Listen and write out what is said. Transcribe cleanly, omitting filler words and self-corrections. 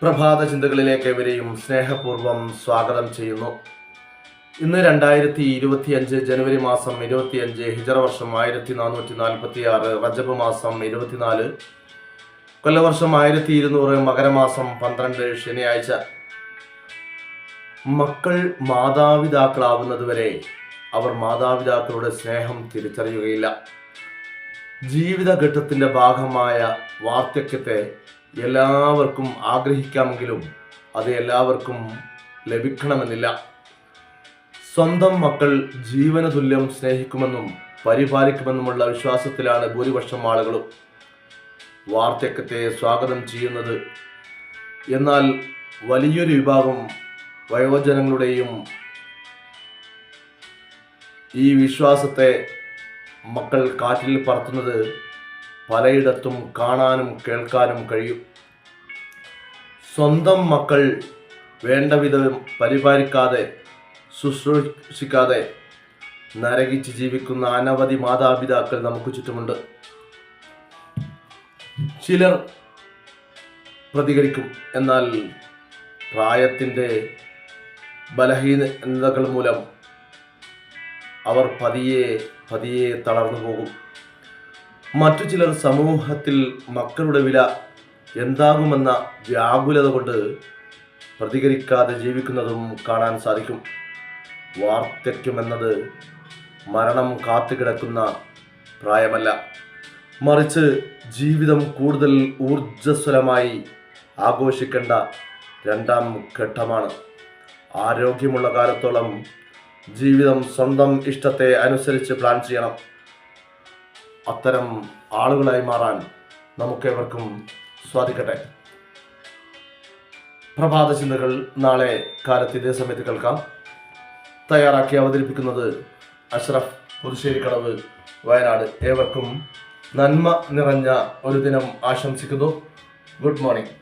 പ്രഭാത ചിന്തകളിലേക്ക് ഇവരെയും സ്നേഹപൂർവ്വം സ്വാഗതം ചെയ്യുന്നു. ഇന്ന് 2025 ജനുവരി മാസം 25 ഹിജറ വർഷം 1446 റജബ് മാസം 24 കൊല്ലവർഷം 1200 മകരമാസം 12 ശനിയാഴ്ച. മക്കൾ മാതാപിതാക്കളാവുന്നതുവരെ അവർ മാതാപിതാക്കളുടെ സ്നേഹം തിരിച്ചറിയുകയില്ല. ജീവിതഘട്ടത്തിൻ്റെ ഭാഗമായ വാർദ്ധക്യത്തെ എല്ലാവർക്കും ആഗ്രഹിക്കാമെങ്കിലും അത് എല്ലാവർക്കും ലഭിക്കണമെന്നില്ല. സ്വന്തം മക്കൾ ജീവന തുല്യം സ്നേഹിക്കുമെന്നും പരിപാലിക്കുമെന്നുമുള്ള വിശ്വാസത്തിലാണ് ഭൂരിപക്ഷം ആളുകളും വാർദ്ധക്യത്തെ സ്വാഗതം ചെയ്യുന്നത്. എന്നാൽ വലിയൊരു വിഭാഗം വയോജനങ്ങളുടെയും ഈ വിശ്വാസത്തെ മക്കൾ കാറ്റിൽ പറത്തുന്നത് പലയിടത്തും കാണാനും കേൾക്കാനും കഴിയും. സ്വന്തം മക്കൾ വേണ്ട വിധം പരിപാലിക്കാതെ ശുശ്രൂഷിക്കാതെ നരകിച്ച് ജീവിക്കുന്ന അനവധി മാതാപിതാക്കൾ നമുക്ക് ചുറ്റുമുണ്ട്. ചിലർ പ്രതികരിക്കും, എന്നാൽ പ്രായത്തിൻ്റെ ബലഹീനതകൾ മൂലം അവർ പതിയെ തളർന്നു പോകും. മറ്റു ചിലർ സമൂഹത്തിൽ മക്കളുടെ വില എന്താകുമെന്ന വ്യാകുലത കൊണ്ട് പ്രതികരിക്കാതെ ജീവിക്കുന്നതും കാണാൻ സാധിക്കും. വാർദ്ധക്യം എന്നത് മരണം കാത്തുകിടക്കുന്ന പ്രായമല്ല, മറിച്ച് ജീവിതം കൂടുതൽ ഊർജ്ജസ്വലമായി ആഘോഷിക്കേണ്ട രണ്ടാം ഘട്ടമാണ്. ആരോഗ്യമുള്ള കാലത്തോളം ജീവിതം സ്വന്തം ഇഷ്ടത്തെ അനുസരിച്ച് പ്ലാൻ ചെയ്യണം. അത്തരം ആളുകളായി മാറാൻ നമുക്കേവർക്കും സാധിക്കട്ടെ. പ്രഭാത ചിന്തകൾ നാളെ കാലത്ത് ഇതേ സമയത്ത് കേൾക്കാം. തയ്യാറാക്കി അവതരിപ്പിക്കുന്നത് അഷ്റഫ്, പുതുശ്ശേരിക്കടവ്, വയനാട്. ഏവർക്കും നന്മ നിറഞ്ഞ ഒരു ദിനം ആശംസിക്കുന്നു. Good morning.